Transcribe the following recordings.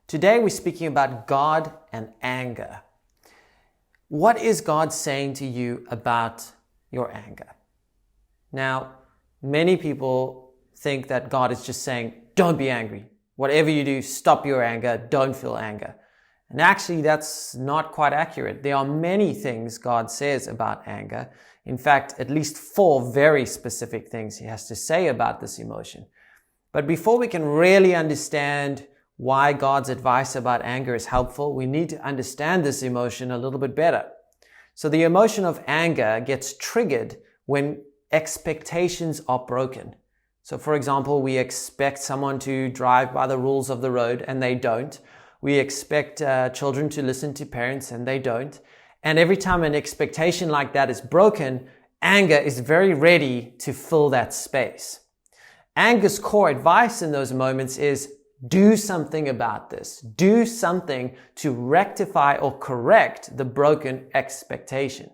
Today we're speaking about God and anger. What is God saying to you about your anger? Now, many people think that God is just saying, don't be angry. Whatever you do, stop your anger, don't feel anger. And actually, that's not quite accurate. There are many things God says about anger. In fact, at least 4 very specific things He has to say about this emotion. But before we can really understand why God's advice about anger is helpful, we need to understand this emotion a little bit better. So the emotion of anger gets triggered when expectations are broken. So for example, we expect someone to drive by the rules of the road and they don't. We expect children to listen to parents and they don't. And every time an expectation like that is broken, anger is very ready to fill that space. Anger's core advice in those moments is do something about this. Do something to rectify or correct the broken expectation.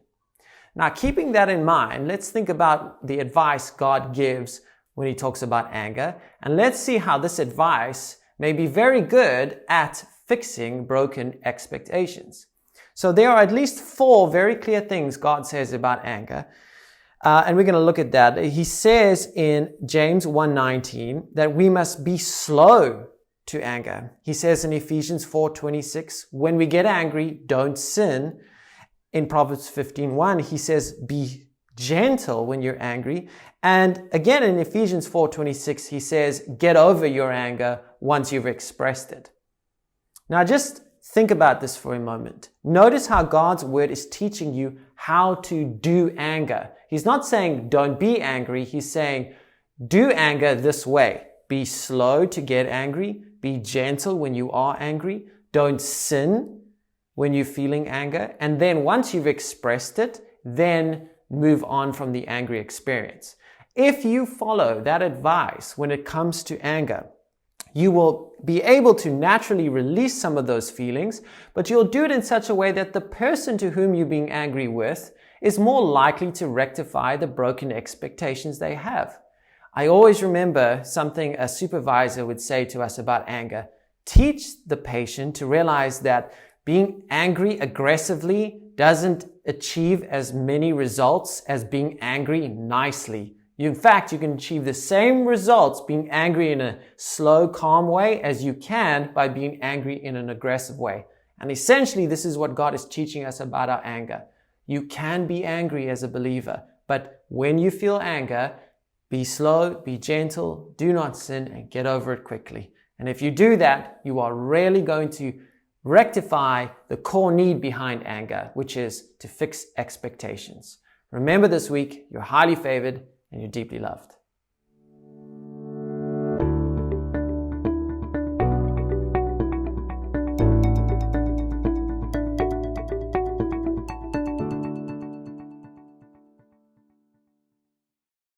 Now, keeping that in mind, let's think about the advice God gives when He talks about anger. And let's see how this advice may be very good at fixing broken expectations. So there are at least 4 very clear things God says about anger. And we're going to look at that. He says in James 1:19 that we must be slow to anger. He says in Ephesians 4:26, when we get angry, don't sin. In Proverbs 15:1, he says, be gentle when you're angry. And again in Ephesians 4:26, he says, get over your anger once you've expressed it. Now just think about this for a moment. Notice how God's word is teaching you how to do anger. He's not saying don't be angry. He's saying do anger this way. Be slow to get angry. Be gentle when you are angry. Don't sin when you're feeling anger. And then once you've expressed it, then move on from the angry experience. If you follow that advice when it comes to anger, you will be able to naturally release some of those feelings, but you'll do it in such a way that the person to whom you're being angry with is more likely to rectify the broken expectations they have. I always remember something a supervisor would say to us about anger. Teach the patient to realize that being angry aggressively doesn't achieve as many results as being angry nicely. In fact, you can achieve the same results being angry in a slow, calm way as you can by being angry in an aggressive way. And essentially, this is what God is teaching us about our anger. You can be angry as a believer, but when you feel anger, be slow, be gentle, do not sin, and get over it quickly. And if you do that, you are really going to rectify the core need behind anger, which is to fix expectations. Remember this week, you're highly favored and you're deeply loved.